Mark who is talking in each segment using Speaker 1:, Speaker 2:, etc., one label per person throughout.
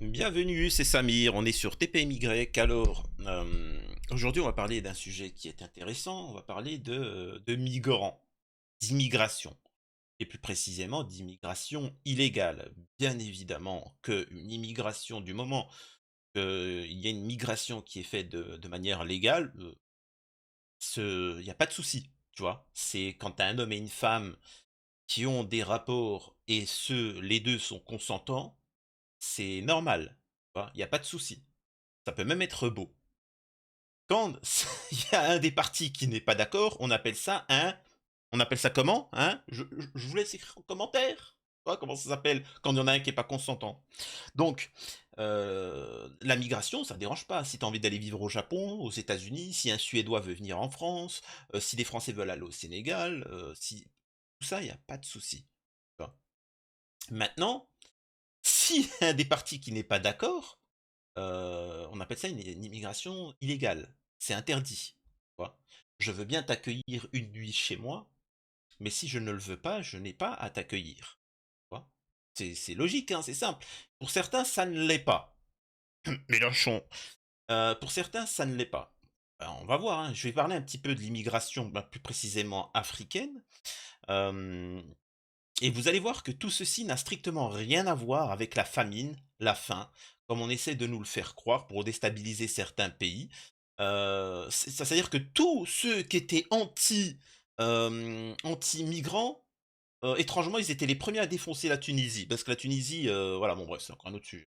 Speaker 1: Bienvenue, c'est Samir, on est sur TPMY. Alors, aujourd'hui on va parler d'un sujet qui est intéressant, on va parler de migrants, d'immigration, et plus précisément d'immigration illégale. Bien évidemment qu'une immigration, du moment qu'il y a une migration qui est faite de manière légale, il n'y a pas de souci, tu vois. C'est quand tu as un homme et une femme qui ont des rapports et les deux sont consentants, c'est normal, tu vois, il y a pas de souci. Ça peut même être beau. Quand il y a un des partis qui n'est pas d'accord, on appelle ça comment, hein? Je vous laisse écrire en commentaire. Tu vois comment ça s'appelle quand il y en a un qui est pas consentant. Donc, la migration, ça dérange pas. Si tu as envie d'aller vivre au Japon, aux États-Unis, si un Suédois veut venir en France, si des Français veulent aller au Sénégal, si tout ça, il y a pas de souci, tu vois? Maintenant, si un des partis qui n'est pas d'accord, on appelle ça une immigration illégale. C'est interdit, tu vois? Je veux bien t'accueillir une nuit chez moi, mais si je ne le veux pas, je n'ai pas à t'accueillir, tu vois? C'est logique, hein, c'est simple. Pour certains, ça ne l'est pas. Mélenchon. Pour certains, ça ne l'est pas. On va voir, hein. Je vais parler un petit peu de l'immigration, plus précisément africaine. Hem Et vous allez voir que tout ceci n'a strictement rien à voir avec la famine, la faim, comme on essaie de nous le faire croire pour déstabiliser certains pays. C'est-à-dire que tous ceux qui étaient anti-migrants, étrangement, ils étaient les premiers à défoncer la Tunisie. Parce que la Tunisie, voilà, bon bref, c'est encore un autre sujet.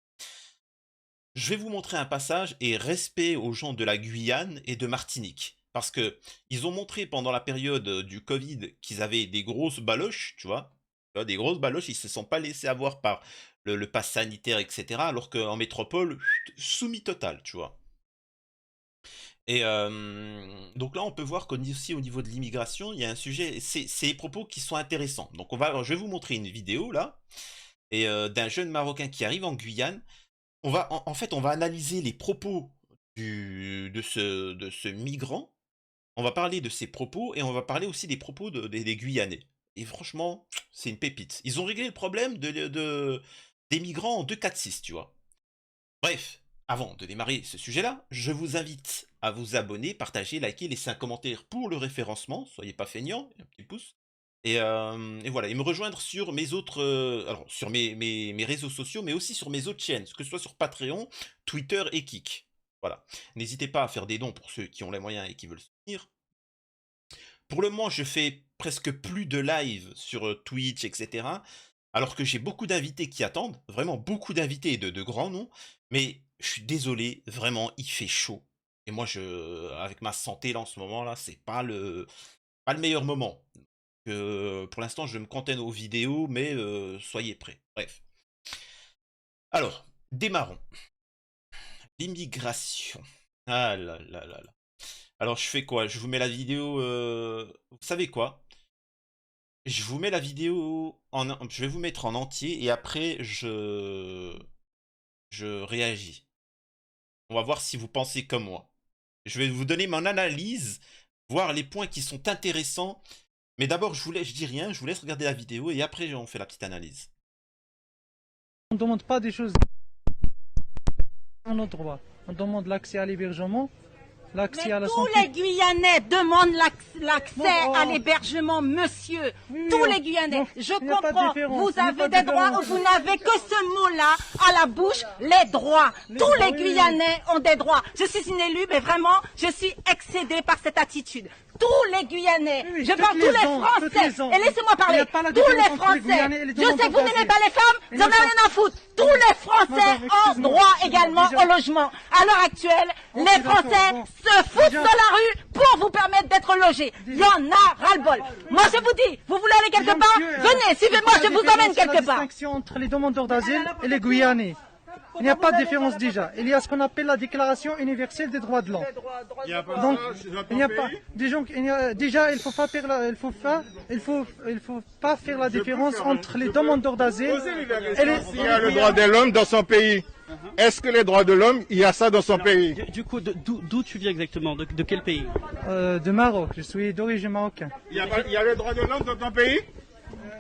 Speaker 1: Je vais vous montrer un passage et respect aux gens de la Guyane et de Martinique. Parce que ils ont montré pendant la période du Covid qu'ils avaient des grosses baloches, tu vois. Tu vois, des grosses baloches, ils se sont pas laissés avoir par le pass sanitaire, etc. Alors qu'en métropole, soumis total, tu vois. Et donc là, on peut voir qu'aussi au niveau de l'immigration, il y a un sujet, c'est des propos qui sont intéressants. Donc je vais vous montrer une vidéo là, et d'un jeune Marocain qui arrive en Guyane. En fait, on va analyser les propos de ce migrant. On va parler de ses propos et on va parler aussi des propos des Guyanais. Et franchement, c'est une pépite. Ils ont réglé le problème des migrants en 2, 4, 6, tu vois. Bref, avant de démarrer ce sujet-là, je vous invite à vous abonner, partager, liker, laisser un commentaire pour le référencement. Soyez pas feignants, un petit pouce. Et voilà, et me rejoindre sur mes autres, alors sur mes réseaux sociaux, mais aussi sur mes autres chaînes, que ce soit sur Patreon, Twitter et Kik. Voilà. N'hésitez pas à faire des dons pour ceux qui ont les moyens et qui veulent soutenir. Pour le moment, je fais presque plus de live sur Twitch, etc. Alors que j'ai beaucoup d'invités qui attendent, vraiment beaucoup d'invités et de grands noms. Mais je suis désolé, vraiment, il fait chaud. Et moi, avec ma santé là en ce moment là, c'est pas le meilleur moment. Pour l'instant, je me cantonne aux vidéos, mais soyez prêts. Bref. Alors, démarrons. L'immigration. Ah là là là là. Alors, je fais quoi? Je vous mets la vidéo. Vous savez quoi? Je vous mets la vidéo je vais vous mettre en entier et après je réagis. On va voir si vous pensez comme moi. Je vais vous donner mon analyse, voir les points qui sont intéressants. Mais d'abord, je dis rien, je vous laisse regarder la vidéo et après on fait la petite analyse.
Speaker 2: On ne demande pas des choses en nos droits. On demande l'accès à l'hébergement, l'accès
Speaker 3: Mais
Speaker 2: à la
Speaker 3: tous
Speaker 2: santé.
Speaker 3: les Guyanais demandent l'accès
Speaker 2: Bon,
Speaker 3: à l'hébergement, monsieur.
Speaker 2: Oui,
Speaker 3: Tous
Speaker 2: oui,
Speaker 3: les Guyanais.
Speaker 2: non,
Speaker 3: Je
Speaker 2: il n'y a pas de
Speaker 3: comprends.
Speaker 2: différence,
Speaker 3: Vous
Speaker 2: il n'y a
Speaker 3: avez
Speaker 2: pas de
Speaker 3: des droits,
Speaker 2: différence.
Speaker 3: vous n'avez que ce mot-là à la bouche, les droits. Tous
Speaker 2: droits,
Speaker 3: les
Speaker 2: oui, oui.
Speaker 3: Guyanais ont des droits. Je suis une élue, mais vraiment, je suis excédée par cette attitude. Tous les Guyanais,
Speaker 2: Oui, oui,
Speaker 3: je
Speaker 2: toutes
Speaker 3: parle tous
Speaker 2: les
Speaker 3: les
Speaker 2: ans, toutes
Speaker 3: Français.
Speaker 2: les ans.
Speaker 3: Et laissez-moi
Speaker 2: Il
Speaker 3: parler.
Speaker 2: n'y a pas la
Speaker 3: Tous les
Speaker 2: différence entre les
Speaker 3: Français.
Speaker 2: Guyanais et les
Speaker 3: Je sais que vous
Speaker 2: demandeurs
Speaker 3: n'aimez
Speaker 2: d'asile.
Speaker 3: pas les femmes,
Speaker 2: Il
Speaker 3: vous en
Speaker 2: n'y a
Speaker 3: avez
Speaker 2: pas-
Speaker 3: rien à foutre. Tous les Français
Speaker 2: Madame,
Speaker 3: ont
Speaker 2: excuse-moi,
Speaker 3: droit
Speaker 2: excuse-moi,
Speaker 3: également
Speaker 2: déjà.
Speaker 3: au logement. À l'heure actuelle,
Speaker 2: Ok,
Speaker 3: les
Speaker 2: d'accord,
Speaker 3: Français
Speaker 2: bon.
Speaker 3: se foutent
Speaker 2: Déjà.
Speaker 3: de la rue pour vous permettre d'être logés. Il y en a ras-le-bol. Moi, je vous dis, vous voulez aller quelque
Speaker 2: Madame,
Speaker 3: part?
Speaker 2: monsieur,
Speaker 3: Venez, suivez-moi,
Speaker 2: la
Speaker 3: je vous
Speaker 2: différence,
Speaker 3: emmène
Speaker 2: c'est la
Speaker 3: quelque part.
Speaker 2: distinction entre les demandeurs d'asile et les Guyanais. Il n'y a pas de différence déjà. Il y a ce qu'on appelle la Déclaration universelle des droits de l'homme.
Speaker 4: Il n'y a pas
Speaker 2: Donc,
Speaker 4: ça dans
Speaker 2: il n'y a
Speaker 4: ton
Speaker 2: pas.
Speaker 4: pays.
Speaker 2: Déjà, il faut pas faire il faut pas faire la différence entre les demandeurs d'asile
Speaker 4: Posez-lui la
Speaker 2: et
Speaker 4: question. S'il y a le droit de l'homme dans son pays, est-ce que les droits de l'homme, il y a ça dans son pays?
Speaker 5: Du coup, d'où tu viens exactement? De quel pays?
Speaker 2: de Maroc. Je suis d'origine marocaine.
Speaker 4: Il y a le droit de l'homme dans ton pays?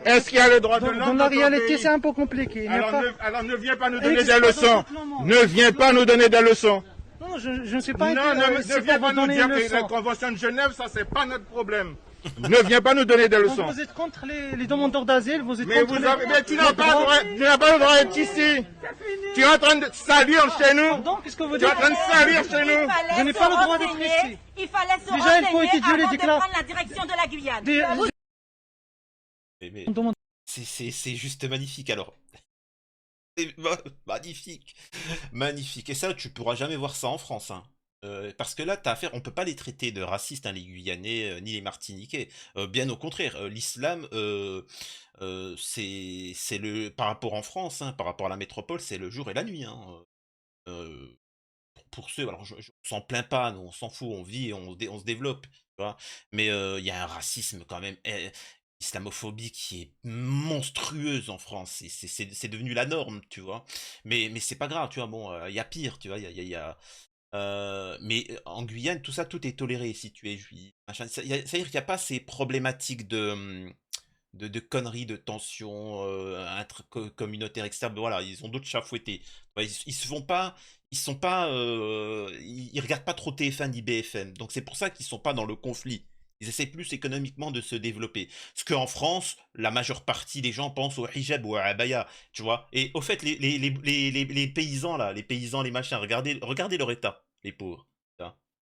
Speaker 4: Est-ce qu'il y a les droits de
Speaker 2: Dans
Speaker 4: l'homme
Speaker 2: la
Speaker 4: dans ton
Speaker 2: réalité,
Speaker 4: pays?
Speaker 2: c'est un peu compliqué. Il n'y a pas...
Speaker 4: Alors ne viens pas nous
Speaker 2: Et
Speaker 4: donner
Speaker 2: qu'est-ce
Speaker 4: des
Speaker 2: que
Speaker 4: leçons.
Speaker 2: ça donne
Speaker 4: Ne viens pas nous donner des leçons.
Speaker 2: Non, je ne sais pas.
Speaker 4: Non, ne
Speaker 2: c'est
Speaker 4: viens
Speaker 2: pour
Speaker 4: pas
Speaker 2: vous
Speaker 4: nous
Speaker 2: donner
Speaker 4: dire
Speaker 2: une
Speaker 4: que
Speaker 2: leçon.
Speaker 4: la convention de Genève, ça c'est pas notre problème. Ne viens pas nous donner des
Speaker 2: Donc
Speaker 4: leçons.
Speaker 2: vous êtes contre les demandeurs d'asile, vous êtes
Speaker 4: Mais,
Speaker 2: contre
Speaker 4: mais tu n'as pas le droit, tu n'as pas le droit d'être ici. Tu es en train de salir chez nous.
Speaker 2: Pardon, qu'est-ce que vous
Speaker 4: Tu es
Speaker 2: dites?
Speaker 4: en train de salir chez nous.
Speaker 2: Je n'ai pas le droit d'être ici.
Speaker 3: Il fallait se
Speaker 2: Déjà, il faut
Speaker 3: renseigner
Speaker 2: étudier les
Speaker 3: avant de
Speaker 2: déclarations.
Speaker 3: prendre la direction de la Guyane.
Speaker 1: Mais
Speaker 2: On demande-
Speaker 1: c'est juste magnifique alors. C'est magnifique. Magnifique. Et ça, tu pourras jamais voir ça en France, hein. Parce que là, t'as affaire, on peut pas les traiter de racistes, hein, les Guyanais, ni les Martiniquais. Bien au contraire, l'islam, c'est le, par rapport en France, hein, par rapport à la métropole, c'est le jour et la nuit, hein. Euh, pour ceux, alors je s'en plaint pas, nous, on s'en fout, on vit, on se développe, tu vois. Mais il y a un racisme quand même, islamophobie qui est monstrueuse en France. C'est devenu la norme, tu vois. Mais c'est pas grave, tu vois. Bon, il y a pire, tu vois. Mais en Guyane, tout ça, tout est toléré si tu es juif. Machin. C'est-à-dire qu'il n'y a pas ces problématiques de conneries, de tensions communautaires, etc. Voilà, ils ont d'autres chats fouettés. Ouais, ils se font pas, ils sont pas, ils regardent pas trop TF1 ni BFM. Donc c'est pour ça qu'ils sont pas dans le conflit. Ils essaient plus économiquement de se développer. Parce qu'en France, la majeure partie des gens pensent au hijab ou à abaya, tu vois. Et au fait, les paysans là, les paysans, les machins, regardez leur état, les pauvres.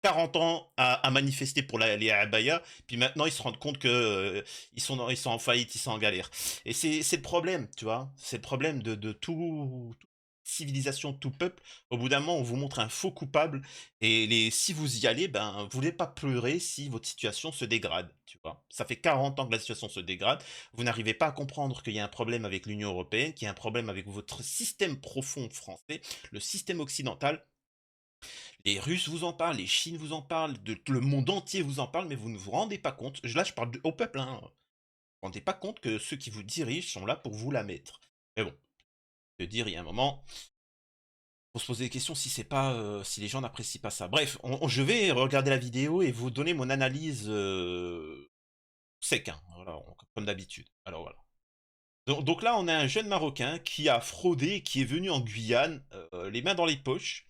Speaker 1: 40 ans à manifester pour les abaya, puis maintenant ils se rendent compte que ils sont en faillite, ils sont en galère. Et c'est le problème, tu vois. C'est le problème de toute civilisation, tout peuple. Au bout d'un moment, on vous montre un faux coupable, et si vous y allez, ben, vous voulez pas pleurer si votre situation se dégrade, tu vois. Ça fait 40 ans que la situation se dégrade, vous n'arrivez pas à comprendre qu'il y a un problème avec l'Union européenne, qu'il y a un problème avec votre système profond français, le système occidental. Les Russes vous en parlent, les Chines vous en parlent, le monde entier vous en parle, mais vous ne vous rendez pas compte. Là, je parle au peuple, hein. Vous ne vous rendez pas compte que ceux qui vous dirigent sont là pour vous la mettre. Mais bon, je veux dire, il y a un moment, faut se poser des questions si c'est pas, si les gens n'apprécient pas ça. Bref, je vais regarder la vidéo et vous donner mon analyse sec, hein, voilà, comme d'habitude. Alors voilà. Donc là, on a un jeune Marocain qui a fraudé, qui est venu en Guyane, les mains dans les poches,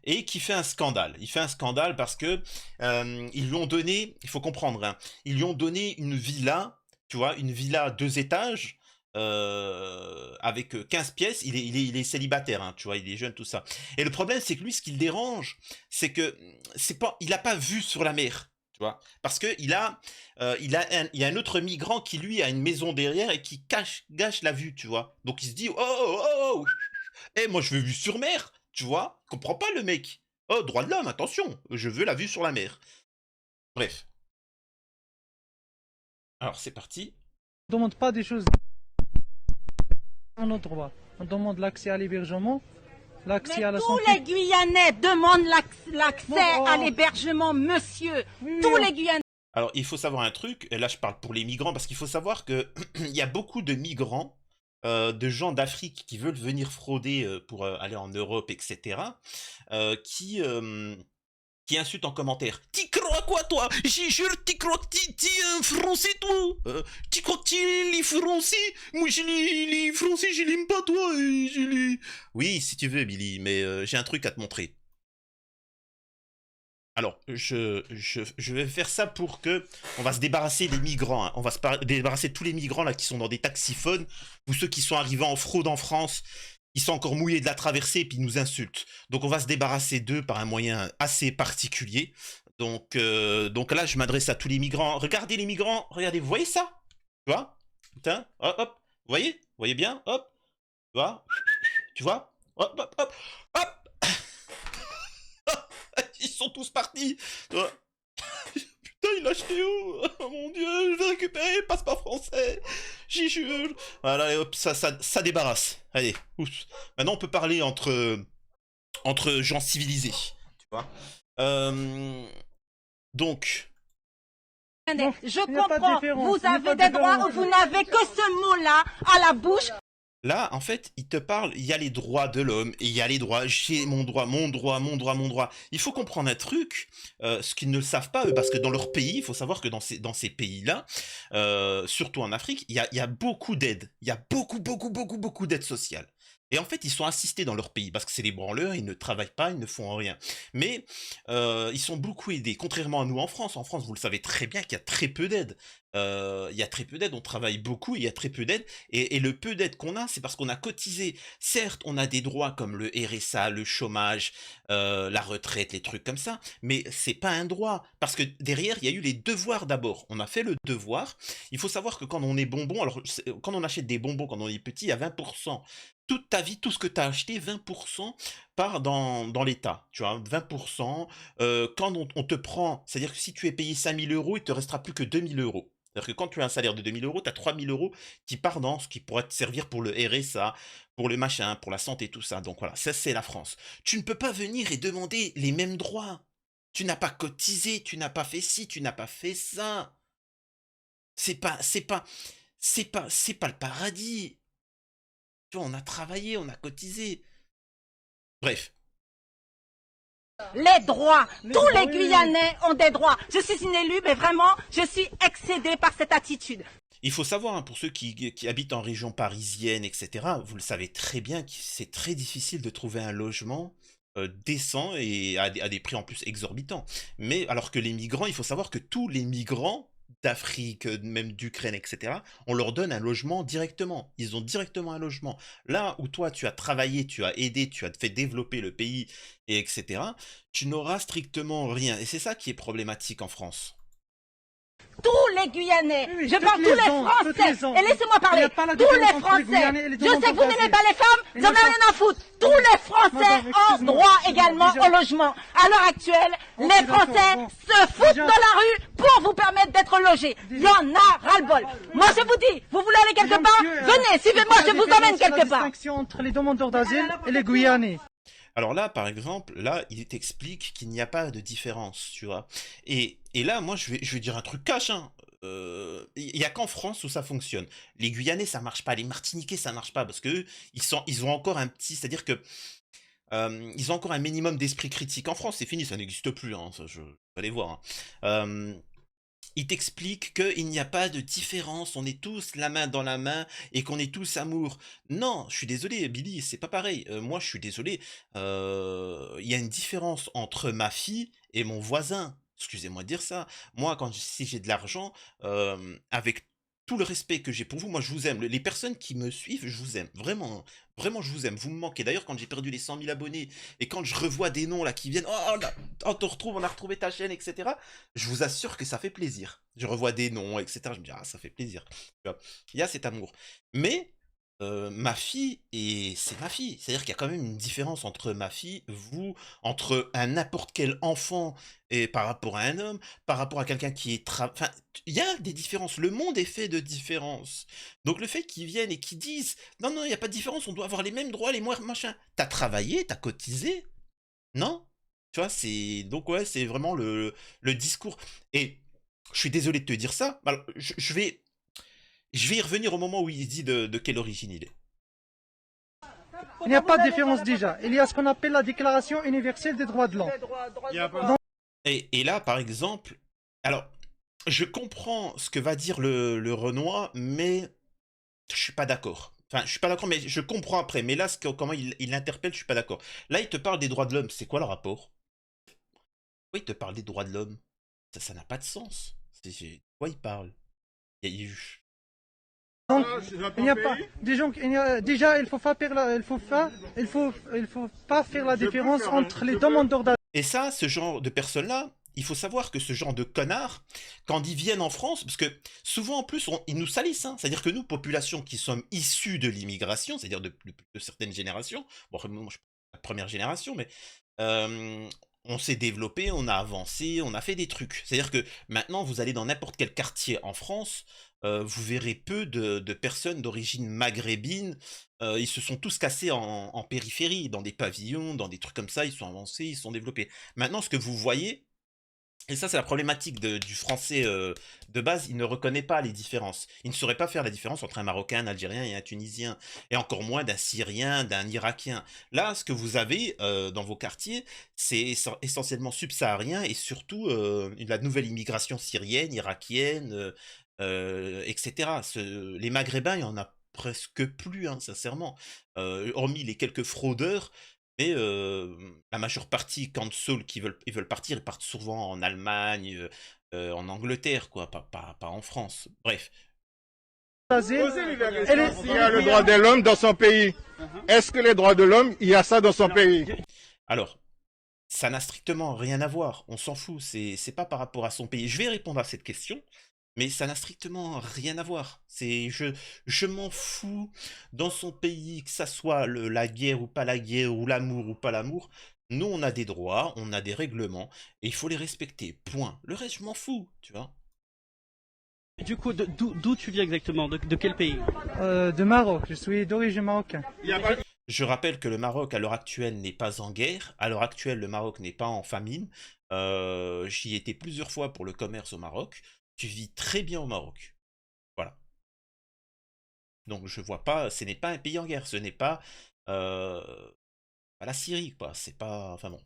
Speaker 1: et qui fait un scandale. Il fait un scandale parce que ils lui ont donné, il faut comprendre, hein, ils lui ont donné une villa, tu vois, une villa 2 étages, avec 15 pièces. Il est célibataire, hein, tu vois, il est jeune, tout ça. Et le problème, c'est que lui, ce qui le dérange, c'est que il n'a pas vue sur la mer. Tu vois, parce que il y a un autre migrant qui lui a une maison derrière et qui gâche la vue, tu vois. Donc il se dit oh, moi je veux vue sur mer, tu vois. Comprends pas le mec. Oh, droit de l'homme, attention, je veux la vue sur la mer. Bref. Alors c'est parti.
Speaker 2: On ne demande pas des choses à notre droit. On demande l'accès à l'hébergement, l'accès
Speaker 3: Mais
Speaker 2: à la
Speaker 3: tous
Speaker 2: santé.
Speaker 3: les Guyanais demandent l'accès
Speaker 2: Bon,
Speaker 3: à l'hébergement, monsieur.
Speaker 2: Oui,
Speaker 3: Tous les Guyanais.
Speaker 1: Alors il faut savoir un truc, et là je parle pour les migrants, parce qu'il faut savoir que il y a beaucoup de migrants, de gens d'Afrique qui veulent venir frauder pour aller en Europe, etc., qui insultent en commentaire. T'y crois quoi, toi? J'y jure, t'y crois que t'y un français, toi? T'y crois que t'y les français? Moi, les français, je l'aime pas, toi. Oui, si tu veux, Billy, mais j'ai un truc à te montrer. Alors, je vais faire ça pour que on va se débarrasser des migrants, hein. On va se débarrasser de tous les migrants là qui sont dans des taxiphones, ou ceux qui sont arrivés en fraude en France. Ils sont encore mouillés de la traversée et puis ils nous insultent. Donc on va se débarrasser d'eux par un moyen assez particulier. Donc là, je m'adresse à tous les migrants. Regardez les migrants, regardez, vous voyez ça? Tu vois? Putain, hop, hop. Vous voyez bien? Hop. Tu vois? Tu vois? Hop, hop, hop. Hop. Ils sont tous partis. Tu vois? Putain, il l'a acheté où? Oh mon dieu, je vais récupérer, passeport français. J'y jure. Voilà, et hop, ça débarrasse. Allez, ouf. Maintenant, on peut parler entre gens civilisés. Tu vois? Donc.
Speaker 3: Je
Speaker 2: il n'y a pas de
Speaker 3: comprends.
Speaker 2: différence,
Speaker 3: Vous
Speaker 2: il n'y a
Speaker 3: avez
Speaker 2: pas de
Speaker 3: des droits
Speaker 2: différence.
Speaker 3: où vous n'avez que ce mot-là à la bouche.
Speaker 1: Là, en fait, il te parle, il y a les droits de l'homme, et il y a les droits, j'ai mon droit, mon droit, mon droit, mon droit. Il faut comprendre un truc, ce qu'ils ne le savent pas, eux, parce que dans leur pays, il faut savoir que dans ces pays-là, surtout en Afrique, il y a beaucoup d'aides. Il y a beaucoup, beaucoup, beaucoup, beaucoup d'aides sociales. Et en fait, ils sont assistés dans leur pays, parce que c'est des branleurs, ils ne travaillent pas, ils ne font rien. Mais ils sont beaucoup aidés, contrairement à nous en France. En France, vous le savez très bien qu'il y a très peu d'aides. Il y a très peu d'aides, on travaille beaucoup, il y a très peu d'aides. Et le peu d'aide qu'on a, c'est parce qu'on a cotisé. Certes, on a des droits comme le RSA, le chômage, la retraite, les trucs comme ça, mais c'est pas un droit. Parce que derrière, il y a eu les devoirs d'abord. On a fait le devoir. Il faut savoir que quand on est bonbon, alors quand on achète des bonbons quand on est petit, il y a 20%. Toute ta vie, tout ce que tu as acheté, 20% part dans l'État. Tu vois, 20%. Quand on te prend, c'est-à-dire que si tu es payé 5 000 euros, il te restera plus que 2 000 euros. C'est-à-dire que quand tu as un salaire de 2 000 euros, tu as 3 000 euros qui part dans ce qui pourrait te servir pour le RSA, pour le machin, pour la santé, tout ça. Donc voilà, ça c'est la France. Tu ne peux pas venir et demander les mêmes droits. Tu n'as pas cotisé, tu n'as pas fait ci, tu n'as pas fait ça. C'est pas le paradis. Tu vois, on a travaillé, on a cotisé. Bref.
Speaker 3: Les droits. Tous
Speaker 2: droits,
Speaker 3: les
Speaker 2: oui,
Speaker 3: Guyanais ont des droits. Je suis une élue, mais vraiment, je suis excédée par cette attitude.
Speaker 1: Il faut savoir, hein, pour ceux qui habitent en région parisienne, etc., vous le savez très bien que c'est très difficile de trouver un logement décent et à des prix en plus exorbitants. Mais alors que les migrants, il faut savoir que tous les migrants d'Afrique, même d'Ukraine, etc., on leur donne un logement directement. Ils ont directement un logement. Là où toi, tu as travaillé, tu as aidé, tu as fait développer le pays, et etc., tu n'auras strictement rien. Et c'est ça qui est problématique en France.
Speaker 3: Tous les Guyanais,
Speaker 2: Oui,
Speaker 3: je
Speaker 2: toutes
Speaker 3: parle tous
Speaker 2: les
Speaker 3: les
Speaker 2: ans, toutes les
Speaker 3: Français.
Speaker 2: ans.
Speaker 3: Et laissez-moi
Speaker 2: Il n'y
Speaker 3: parler.
Speaker 2: a pas la
Speaker 3: Tous les
Speaker 2: différence entre les
Speaker 3: Français.
Speaker 2: Guyanais et les
Speaker 3: Je sais que vous
Speaker 2: demandeurs
Speaker 3: n'aimez
Speaker 2: d'asile.
Speaker 3: pas les femmes,
Speaker 2: Il
Speaker 3: j'en ai
Speaker 2: n'y a
Speaker 3: rien à foutre. Tous les Français
Speaker 2: Madame,
Speaker 3: ont
Speaker 2: excuse-moi,
Speaker 3: droit
Speaker 2: excuse-moi,
Speaker 3: également
Speaker 2: déjà-
Speaker 3: au logement. À l'heure actuelle,
Speaker 2: Ok,
Speaker 3: les
Speaker 2: d'accord,
Speaker 3: Français
Speaker 2: bon.
Speaker 3: se foutent
Speaker 2: Déjà-
Speaker 3: de la rue pour vous permettre d'être logés. Il y en a ras-le-bol. Moi, je vous dis, vous voulez aller quelque
Speaker 2: Déjà,
Speaker 3: part?
Speaker 2: monsieur,
Speaker 3: Venez, suivez-moi,
Speaker 2: c'est
Speaker 3: je
Speaker 2: la
Speaker 3: vous emmène
Speaker 2: différence, c'est
Speaker 3: quelque
Speaker 2: la
Speaker 3: part.
Speaker 2: distinction entre les demandeurs d'asile et les Guyanais.
Speaker 1: Alors là, par exemple, là, il t'explique qu'il n'y a pas de différence, tu vois. Et là, moi, je vais dire un truc cash, hein. Il y a qu'en France où ça fonctionne. Les Guyanais, ça marche pas. Les Martiniquais, ça marche pas parce que eux, ils ont encore un petit, c'est-à-dire que ils ont encore un minimum d'esprit critique. En France, c'est fini, ça n'existe plus. Hein, ça, vous allez voir. Hein. Il t'explique qu'il n'y a pas de différence, on est tous la main dans la main et qu'on est tous amour. Non, je suis désolé, Billy, c'est pas pareil. Moi, je suis désolé. Il y a une différence entre ma fille et mon voisin. Excusez-moi de dire ça. Moi, si j'ai de l'argent, avec tout le respect que j'ai pour vous, moi, je vous aime. Les personnes qui me suivent, je vous aime. Vraiment, vraiment, je vous aime. Vous me manquez. D'ailleurs, quand j'ai perdu les 100 000 abonnés et quand je revois des noms là qui viennent, oh, là, on te retrouve, on a retrouvé ta chaîne, etc. Je vous assure que ça fait plaisir. Je revois des noms, etc. Je me dis, ah, ça fait plaisir. Tu vois, il y a cet amour. Mais ma fille, et c'est ma fille. C'est-à-dire qu'il y a quand même une différence entre ma fille, vous, entre un n'importe quel enfant et par rapport à un homme, par rapport à quelqu'un qui est... Enfin, il y a des différences. Le monde est fait de différences. Donc le fait qu'ils viennent et qu'ils disent, non, non, il n'y a pas de différence, on doit avoir les mêmes droits, les mêmes machins. T'as travaillé, t'as cotisé, non? Tu vois, c'est... Donc ouais, c'est vraiment le discours. Et je suis désolé de te dire ça. Alors, je vais y revenir au moment où il dit de quelle origine il est.
Speaker 2: Il n'y a pas de différence déjà. Il y a ce qu'on appelle la Déclaration universelle des droits de l'homme.
Speaker 1: Et là, par exemple, alors, je comprends ce que va dire le Renoir, mais je suis pas d'accord. Enfin, je suis pas d'accord, mais je comprends après. Mais là, comment il l'interpelle, je suis pas d'accord. Là, il te parle des droits de l'homme. C'est quoi le rapport? Oui, il te parle des droits de l'homme. Ça n'a pas de sens. De quoi il parle?
Speaker 2: Donc, il n'y a pas. Déjà, il faut pas faire la différence entre les demandeurs d'asile.
Speaker 1: Et ça, ce genre de personnes-là, il faut savoir que ce genre de connards, quand ils viennent en France, parce que souvent en plus, ils nous salissent, hein. C'est-à-dire que nous, population qui sommes issus de l'immigration, c'est-à-dire de certaines générations, bon, moi je suis pas la première génération, mais on s'est développé, on a avancé, on a fait des trucs. C'est-à-dire que maintenant, vous allez dans n'importe quel quartier en France, vous verrez peu de personnes d'origine maghrébine. Ils se sont tous cassés en périphérie, dans des pavillons, dans des trucs comme ça, ils sont avancés, ils sont développés. Maintenant, ce que vous voyez, Et ça, c'est la problématique du français de base. Il ne reconnaît pas les différences. Il ne saurait pas faire la différence entre un Marocain, un Algérien et un Tunisien. Et encore moins d'un Syrien, d'un Irakien. Là, ce que vous avez dans vos quartiers, c'est essentiellement subsaharien et surtout la nouvelle immigration syrienne, irakienne, etc. Les Maghrébins, il y en a presque plus, hein, sincèrement. Hormis les quelques fraudeurs, mais la majeure partie cancel qui veulent partir, ils partent souvent en Allemagne, en Angleterre, quoi, pas en France. Bref.
Speaker 2: Basé- Elle est-
Speaker 4: Il y a le droit de l'homme dans son pays. Est-ce que les droits de l'homme, il y a ça dans son pays?
Speaker 1: Alors, ça n'a strictement rien à voir. On s'en fout. C'est pas par rapport à son pays. Je vais répondre à cette question, mais ça n'a strictement rien à voir. Je m'en fous dans son pays, que ça soit la guerre ou pas la guerre, ou l'amour ou pas l'amour. Nous, on a des droits, on a des règlements, et il faut les respecter. Point. Le reste, je m'en fous, tu vois.
Speaker 5: Du coup, d'où tu viens exactement? De quel pays?
Speaker 2: De Maroc, je suis d'origine marocaine.
Speaker 1: Je rappelle que le Maroc, à l'heure actuelle, n'est pas en guerre. À l'heure actuelle, le Maroc n'est pas en famine. J'y étais plusieurs fois pour le commerce au Maroc. Tu vis très bien au Maroc. Voilà. Donc je vois pas, ce n'est pas un pays en guerre, ce n'est pas la Syrie, quoi. C'est pas. Enfin bon.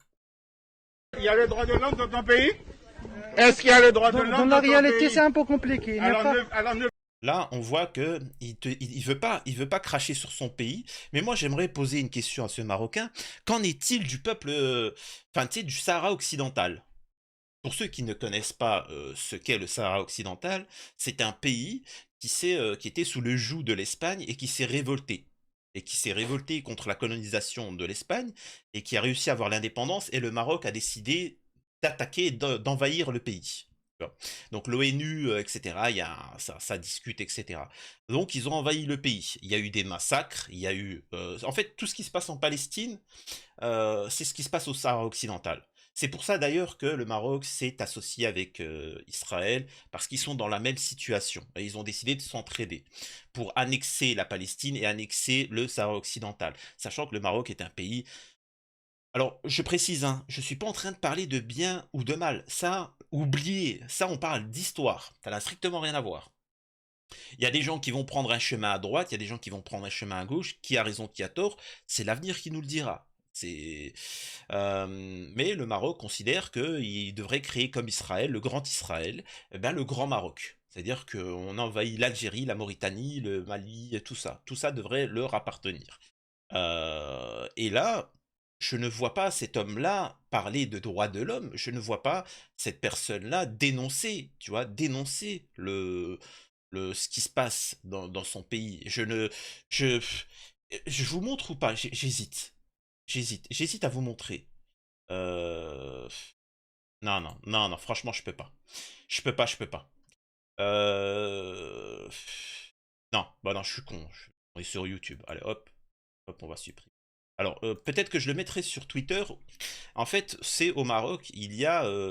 Speaker 4: Il y a le droit de l'homme dans ton pays? Est-ce qu'il y a le droit de
Speaker 2: Dans
Speaker 4: l'homme
Speaker 2: la
Speaker 4: dans ton
Speaker 2: réalité,
Speaker 4: pays?
Speaker 2: c'est un peu compliqué. Il n'y a pas-
Speaker 4: Alors ne
Speaker 1: Là, on voit que il veut pas cracher sur son pays. Mais moi, j'aimerais poser une question à ce Marocain. Qu'en est-il du peuple, enfin, tu sais, du Sahara occidental? Pour ceux qui ne connaissent pas ce qu'est le Sahara occidental, c'est un pays qui était sous le joug de l'Espagne et qui s'est révolté. Et qui s'est révolté contre la colonisation de l'Espagne et qui a réussi à avoir l'indépendance. Et le Maroc a décidé d'attaquer et d'envahir le pays. Tu vois. Donc l'ONU, etc., ça discute, etc. Donc ils ont envahi le pays. Il y a eu des massacres, il y a eu... en fait, tout ce qui se passe en Palestine, c'est ce qui se passe au Sahara occidental. C'est pour ça d'ailleurs que le Maroc s'est associé avec Israël, parce qu'ils sont dans la même situation. Et ils ont décidé de s'entraider pour annexer la Palestine et annexer le Sahara occidental. Sachant que le Maroc est un pays... Alors, je précise, hein, je suis pas en train de parler de bien ou de mal. Ça, oubliez, ça on parle d'histoire. Ça n'a strictement rien à voir. Il y a des gens qui vont prendre un chemin à droite, il y a des gens qui vont prendre un chemin à gauche. Qui a raison, qui a tort, c'est l'avenir qui nous le dira. Mais le Maroc considère qu'il devrait créer comme Israël, le grand Israël, eh ben, le grand Maroc. C'est-à-dire qu'on envahit l'Algérie, la Mauritanie, le Mali, tout ça. Tout ça devrait leur appartenir. Et là, je ne vois pas cet homme-là parler de droits de l'homme, je ne vois pas cette personne-là dénoncer, tu vois, dénoncer ce qui se passe dans son pays. Je, je vous montre ou pas? J'hésite. J'hésite à vous montrer. Euh, Non, non, non, non, franchement, je peux pas. Je peux pas. Euh, Non, bah non, je suis con. On est sur YouTube. Allez, hop, hop, on va supprimer. Alors, peut-être que je le mettrai sur Twitter. En fait, c'est au Maroc,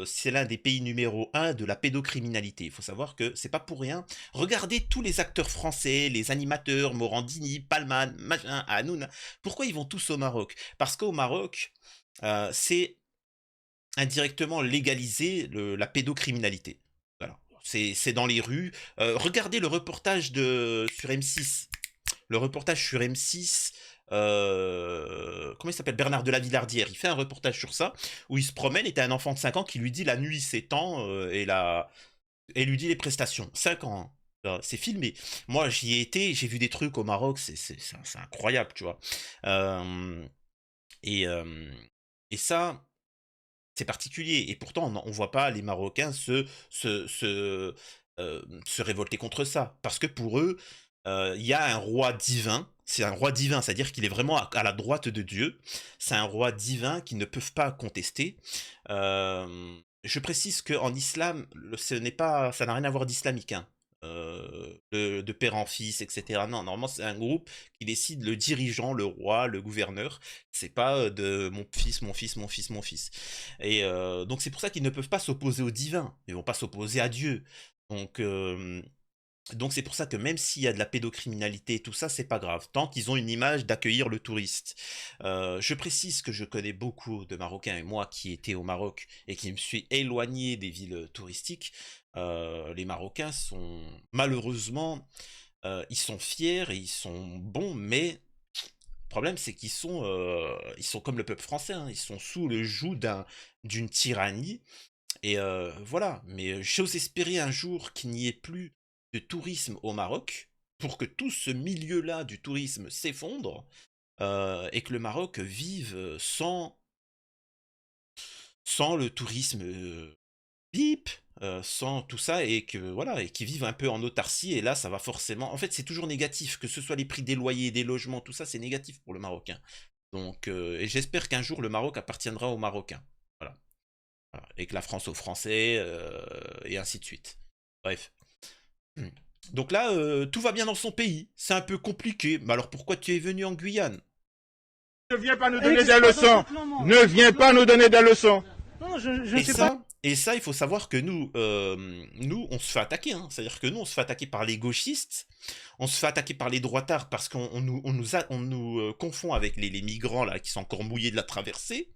Speaker 1: c'est l'un des pays numéro un de la pédocriminalité. Il faut savoir que c'est pas pour rien. Regardez tous les acteurs français, les animateurs, Morandini, Palman, machin, Hanouna. Pourquoi ils vont tous au Maroc? Parce qu'au Maroc, c'est indirectement légalisé la pédocriminalité. Voilà. C'est dans les rues. Regardez le reportage sur M6. Le reportage sur M6, comment il s'appelle? Bernard de la Villardière. Il fait un reportage sur ça, où il se promène et t'as un enfant de 5 ans qui lui dit la nuit s'étend et lui dit les prestations. 5 ans. Hein. C'est filmé. Moi, j'y ai été, j'ai vu des trucs au Maroc, c'est incroyable, tu vois. Euh, et, euh, et ça, c'est particulier. Et pourtant, on voit pas les Marocains se révolter contre ça. Parce que pour eux, il y a un roi divin. C'est un roi divin, c'est-à-dire qu'il est vraiment à la droite de Dieu. C'est un roi divin qu'ils ne peuvent pas contester. Je précise qu'en islam, ça n'a rien à voir d'islamique. Hein. De père en fils, etc. Non, normalement c'est un groupe qui décide le dirigeant, le roi, le gouverneur. C'est pas de mon fils, mon fils, mon fils, mon fils. Et donc c'est pour ça qu'ils ne peuvent pas s'opposer au divin. Ils vont pas s'opposer à Dieu. Donc Donc c'est pour ça que même s'il y a de la pédocriminalité et tout ça, c'est pas grave, tant qu'ils ont une image d'accueillir le touriste. Je précise que je connais beaucoup de Marocains, et moi qui étais au Maroc et qui me suis éloigné des villes touristiques, les Marocains sont malheureusement, ils sont fiers et ils sont bons, mais le problème c'est ils sont comme le peuple français, hein, ils sont sous le joug d'une tyrannie et voilà, mais j'ose espérer un jour qu'il n'y ait plus de tourisme au Maroc, pour que tout ce milieu-là du tourisme s'effondre, et que le Maroc vive sans le tourisme bip, sans tout ça, et que voilà, et qu'ils vivent un peu en autarcie, et là ça va forcément. En fait, c'est toujours négatif, que ce soit les prix des loyers, des logements, tout ça, c'est négatif pour le Marocain. Donc, et j'espère qu'un jour le Maroc appartiendra aux Marocains. Voilà. Voilà. Et que la France aux Français, et ainsi de suite. Bref. Donc là, tout va bien dans son pays. C'est un peu compliqué. Mais alors pourquoi tu es venu en Guyane?
Speaker 4: Ne viens pas nous donner des leçons. Ne viens pas nous donner des leçons.
Speaker 2: Non, je ne sais pas.
Speaker 1: Et ça, il faut savoir que nous, on se fait attaquer. Hein. C'est-à-dire que nous, on se fait attaquer par les gauchistes, on se fait attaquer par les droitards parce qu'on nous confond avec les migrants là qui sont encore mouillés de la traversée.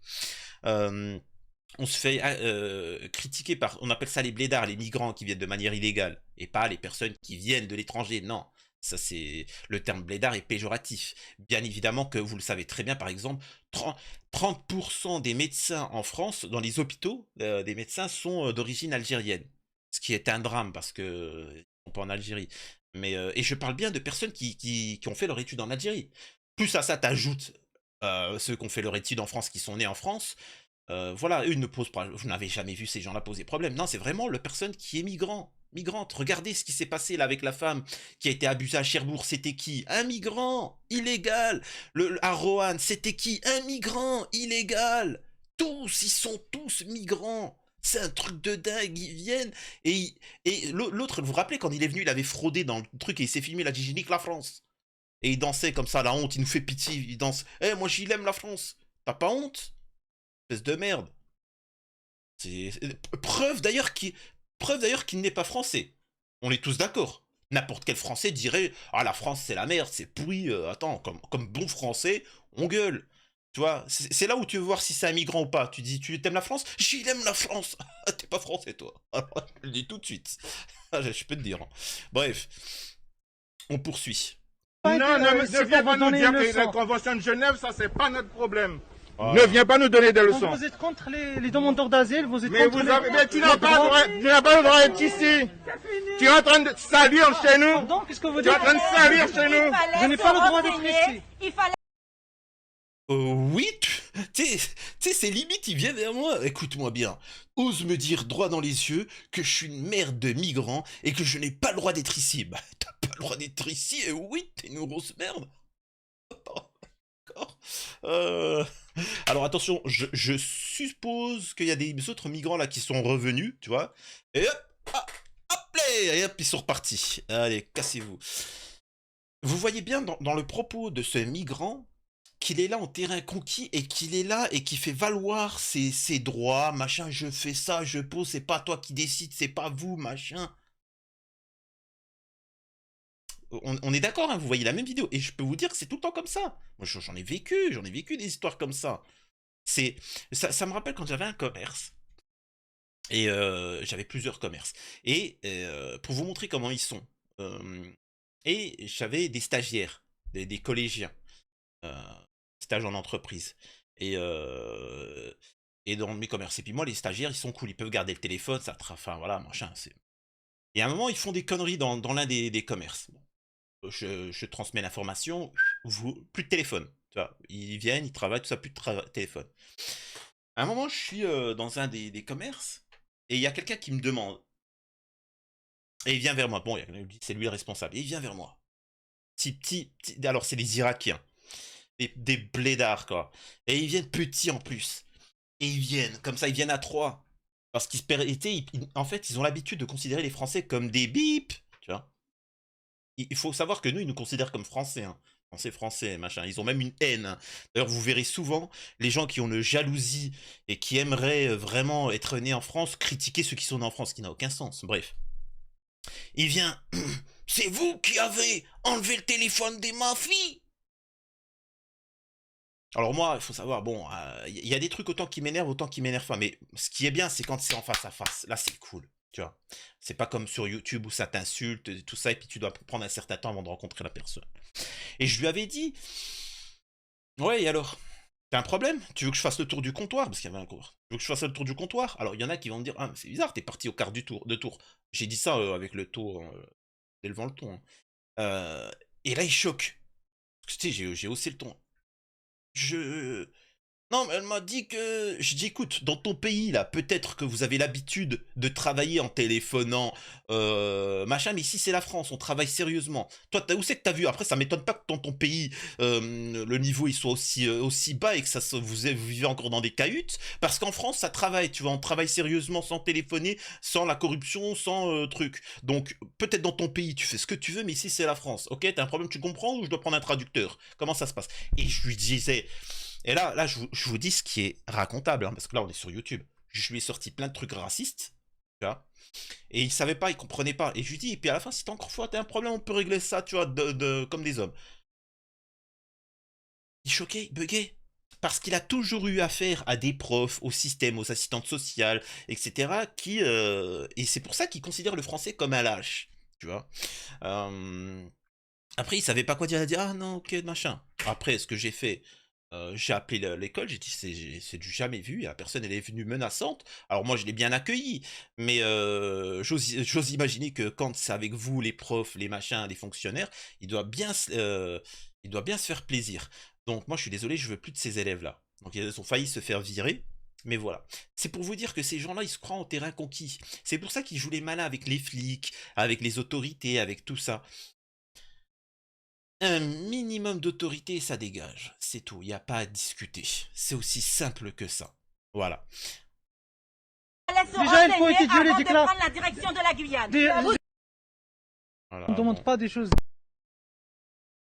Speaker 1: On se fait critiquer par, on appelle ça les blédards, les migrants qui viennent de manière illégale, et pas les personnes qui viennent de l'étranger. Non, ça c'est le terme blédard est péjoratif. Bien évidemment que vous le savez très bien, par exemple, 30% des médecins en France, dans les hôpitaux, des médecins sont d'origine algérienne, ce qui est un drame parce que ils sont pas en Algérie. Mais et je parle bien de personnes qui ont fait leur étude en Algérie. Plus à ça, t'ajoutes ceux qui ont fait leur étude en France, qui sont nés en France. Voilà, eux ils ne posent pas. Vous n'avez jamais vu ces gens-là poser problème. Non, c'est vraiment la personne qui est migrante. Regardez ce qui s'est passé là avec la femme qui a été abusée à Cherbourg. C'était qui? Un migrant illégal. À Roanne, c'était qui? Un migrant illégal. Tous, ils sont tous migrants. C'est un truc de dingue. Ils viennent et l'autre, vous vous rappelez quand il est venu, il avait fraudé dans le truc et il s'est filmé, il a dit j'ai nique la France. Et il dansait comme ça, la honte. Il nous fait pitié. Il danse. Eh, moi j'y l'aime la France. T'as pas honte? Espèce de merde. C'est preuve d'ailleurs qu'il n'est pas français. On est tous d'accord. N'importe quel français dirait ah la France c'est la merde, c'est pourri. Attends, comme bon français, on gueule. Tu vois, c'est là où tu veux voir si c'est un migrant ou pas. Tu dis tu aimes la France? J'y aime la France. T'es pas français toi. Alors, je le dis tout de suite. Je peux te dire. Hein. Bref, on poursuit.
Speaker 4: Non, ne
Speaker 2: C'est
Speaker 4: viens
Speaker 2: pour
Speaker 4: pas
Speaker 2: vous
Speaker 4: nous
Speaker 2: donner
Speaker 4: dire
Speaker 2: une
Speaker 4: que la
Speaker 2: leçon.
Speaker 4: Convention de Genève, ça c'est pas notre problème.
Speaker 1: Voilà.
Speaker 4: Ne viens pas nous donner des
Speaker 2: Donc
Speaker 4: leçons.
Speaker 2: vous êtes contre les demandeurs d'asile, vous êtes
Speaker 4: Mais,
Speaker 2: contre
Speaker 4: mais tu n'as pas le droit, tu n'as pas le droit d'être ici. Tu es en train de salir chez nous.
Speaker 2: Pardon, qu'est-ce que vous
Speaker 4: Tu es
Speaker 2: dites?
Speaker 4: en train de salir chez nous.
Speaker 2: Je n'ai pas le droit d'être ici.
Speaker 3: Il fallait
Speaker 1: Oui, tu sais, c'est limite, il vient vers moi. Écoute-moi bien. Ose me dire droit dans les yeux que je suis une merde de migrant et que je n'ai pas le droit d'être ici. Bah, t'as pas le droit d'être ici, et oui, t'es une grosse merde. D'accord. Alors attention, je suppose qu'il y a des autres migrants là qui sont revenus, tu vois. Et hop, hop, et hop, ils sont repartis. Allez, cassez-vous. Vous voyez bien dans le propos de ce migrant qu'il est là en terrain conquis et qu'il est là et qui fait valoir ses droits, machin, je fais ça, je pose, c'est pas toi qui décide, c'est pas vous, machin. On est d'accord, hein, vous voyez la même vidéo, et je peux vous dire que c'est tout le temps comme ça. Moi j'en ai vécu des histoires comme ça. Ça me rappelle quand j'avais un commerce, et j'avais plusieurs commerces, et pour vous montrer comment ils sont, et j'avais des stagiaires, des collégiens, stage en entreprise, et dans mes commerces. Et puis moi, les stagiaires, ils sont cool, ils peuvent garder le téléphone, enfin voilà, machin. Et à un moment, ils font des conneries dans l'un des commerces. Bon, je transmets l'information, plus de téléphone. Tu vois, ils viennent, ils travaillent, tout ça, plus de téléphone. À un moment, je suis dans un des commerces, et il y a quelqu'un qui me demande. Et il vient vers moi. Bon, c'est lui le responsable. Et il vient vers moi. Alors, c'est des Irakiens. Des blédards, quoi. Et ils viennent petits en plus. Et ils viennent, comme ça, ils viennent à 3. Parce qu'ils en fait, ils ont l'habitude de considérer les Français comme des bips. Tu vois. Il faut savoir que nous, ils nous considèrent comme Français. Hein. Français, machin. Ils ont même une haine. Hein. D'ailleurs, vous verrez souvent les gens qui ont une jalousie et qui aimeraient vraiment être nés en France critiquer ceux qui sont nés en France, ce qui n'a aucun sens. Bref. Il vient c'est vous qui avez enlevé le téléphone des ma fille. Alors moi, il faut savoir, bon, il y a des trucs autant qui m'énervent, autant qui m'énervent pas. Mais ce qui est bien, c'est quand c'est en face à face. Là, c'est cool, tu vois. C'est pas comme sur YouTube où ça t'insulte, et tout ça, et puis tu dois prendre un certain temps avant de rencontrer la personne. Et je lui avais dit, ouais, et alors? T'as un problème? Tu veux que je fasse le tour du comptoir? Parce qu'il y avait un cours. Tu veux que je fasse le tour du comptoir? Alors, il y en a qui vont me dire, ah, mais c'est bizarre, t'es parti au quart de tour. J'ai dit ça avec le taux, élevant le ton, hein. Et là, il choque. Parce que, tu sais, j'ai haussé le ton. Je... Non, mais elle m'a dit que... Je dis, écoute, dans ton pays, là, peut-être que vous avez l'habitude de travailler en téléphonant, machin, mais ici, c'est la France, on travaille sérieusement. Toi, où c'est que t'as vu? Après, ça m'étonne pas que dans ton pays, le niveau, il soit aussi bas et que vous vivez encore dans des cahutes, parce qu'en France, ça travaille, tu vois, on travaille sérieusement sans téléphoner, sans la corruption, sans truc. Donc, peut-être dans ton pays, tu fais ce que tu veux, mais ici, c'est la France. Ok, t'as un problème, tu comprends, ou je dois prendre un traducteur? Comment ça se passe? Et je lui disais... Et là je vous dis ce qui est racontable, hein, parce que là, on est sur YouTube. Je lui ai sorti plein de trucs racistes, tu vois. Et il savait pas, il comprenait pas. Et je lui dis, et puis à la fin, si t'as encore fois, t'as un problème, on peut régler ça, tu vois, comme des hommes. Il choquait, il buguait. Parce qu'il a toujours eu affaire à des profs, au système, aux assistantes sociales, etc. Et c'est pour ça qu'il considère le français comme un lâche, tu vois. Après, il savait pas quoi dire. Il a dit, ah non, ok, machin. Après, ce que j'ai fait... j'ai appelé l'école, j'ai dit c'est du jamais vu, et la personne elle est venue menaçante. Alors moi je l'ai bien accueilli, mais j'ose imaginer que quand c'est avec vous, les profs, les machins, les fonctionnaires, il doit bien se faire plaisir. Donc moi je suis désolé, je veux plus de ces élèves-là. Donc ils ont failli se faire virer, mais voilà. C'est pour vous dire que ces gens-là, ils se croient en terrain conquis. C'est pour ça qu'ils jouent les malins avec les flics, avec les autorités, avec tout ça. Un minimum d'autorité, ça dégage. C'est tout, il n'y a pas à discuter. C'est aussi simple que ça. Voilà.
Speaker 3: Allez se
Speaker 2: Déjà, il faut
Speaker 3: renseigner
Speaker 2: étudier les
Speaker 3: avant de
Speaker 2: déclarations.
Speaker 3: prendre la direction de la Guyane.
Speaker 1: Voilà,
Speaker 2: On ne demande
Speaker 1: bon.
Speaker 2: pas des choses.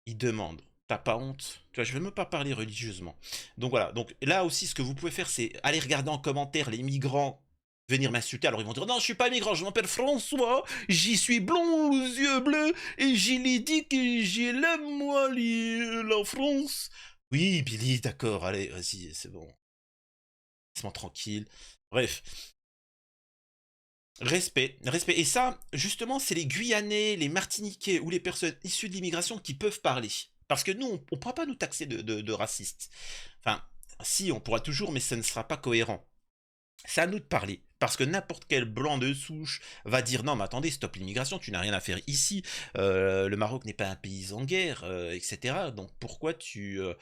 Speaker 1: Il demande. T'as pas honte? Tu vois, je vais même pas parler religieusement. Donc voilà. Donc là aussi, ce que vous pouvez faire, c'est aller regarder en commentaire les migrants venir m'insulter. Alors ils vont dire, non, je suis pas migrant, je m'appelle François, j'y suis blond aux yeux bleus, et j'ai dit que j'aime moi la France. Oui, Billy, d'accord, allez, vas-y, c'est bon. Laisse-moi tranquille. Bref. Respect, respect. Et ça, justement, c'est les Guyanais, les Martiniquais ou les personnes issues de l'immigration qui peuvent parler. Parce que nous, on ne pourra pas nous taxer de racistes. Enfin, si, on pourra toujours, mais ça ne sera pas cohérent. C'est à nous de parler. Parce que n'importe quel blanc de souche va dire non mais attendez, stop l'immigration, tu n'as rien à faire ici, le Maroc n'est pas un pays en guerre, etc. Donc pourquoi ils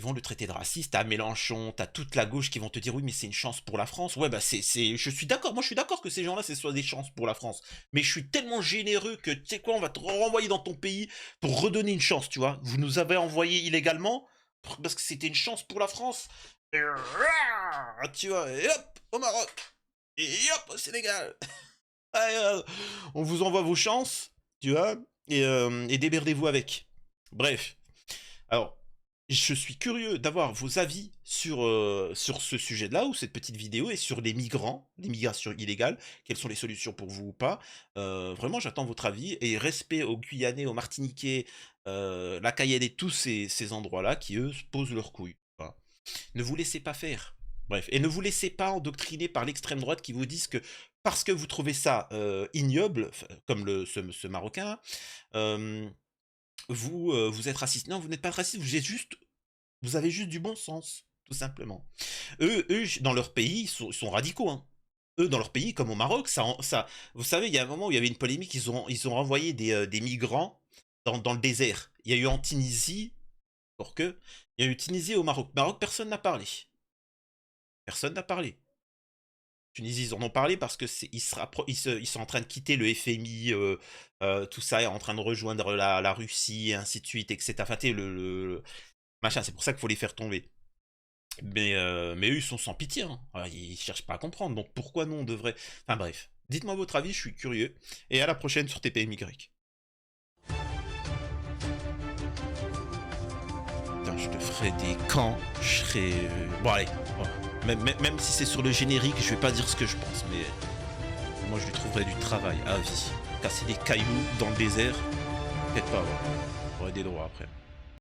Speaker 1: vont le traiter de raciste? T'as Mélenchon, t'as toute la gauche qui vont te dire oui mais c'est une chance pour la France. Ouais bah je suis d'accord, moi je suis d'accord que ces gens-là ce soit des chances pour la France. Mais je suis tellement généreux que tu sais quoi, on va te renvoyer dans ton pays pour redonner une chance, tu vois. Vous nous avez envoyé illégalement parce que c'était une chance pour la France. Tu vois, et hop, au Maroc, et hop, au Sénégal. Allez, on vous envoie vos chances, tu vois, et démerdez-vous avec. Bref, alors, je suis curieux d'avoir vos avis sur ce sujet-là, ou cette petite vidéo, et sur les migrants, l'immigration illégale, quelles sont les solutions pour vous ou pas. Vraiment, j'attends votre avis, et respect aux Guyanais, aux Martiniquais, la Cayenne et tous ces endroits-là qui, eux, posent leurs couilles. Voilà. Ne vous laissez pas faire. Bref, et ne vous laissez pas endoctriner par l'extrême droite qui vous disent que parce que vous trouvez ça ignoble, comme ce Marocain, vous êtes raciste. Non, vous n'êtes pas raciste, vous avez juste du bon sens, tout simplement. Eux dans leur pays, sont radicaux. Hein. Eux, dans leur pays, comme au Maroc, vous savez, il y a un moment où il y avait une polémique, ils ont envoyé des migrants dans le désert. Il y a eu en Tunisie, il y a eu Tunisie au Maroc. Maroc, personne n'a parlé. Personne n'a parlé. Tunisie, ils en ont parlé parce que ils sont en train de quitter le FMI, tout ça, est en train de rejoindre la Russie, et ainsi de suite, etc. Enfin, machin, c'est pour ça qu'il faut les faire tomber. Mais eux, ils sont sans pitié. Hein. Ils cherchent pas à comprendre. Donc pourquoi nous, on devrait... Enfin bref, dites-moi votre avis, je suis curieux. Et à la prochaine sur TPMY. Putain, je te ferai des camps, je serai... Bon allez, même si c'est sur le générique, je vais pas dire ce que je pense, mais moi je lui trouverai du travail à vie. casser des cailloux dans le désert. Peut-être pas, ouais. J'aurais des droits après.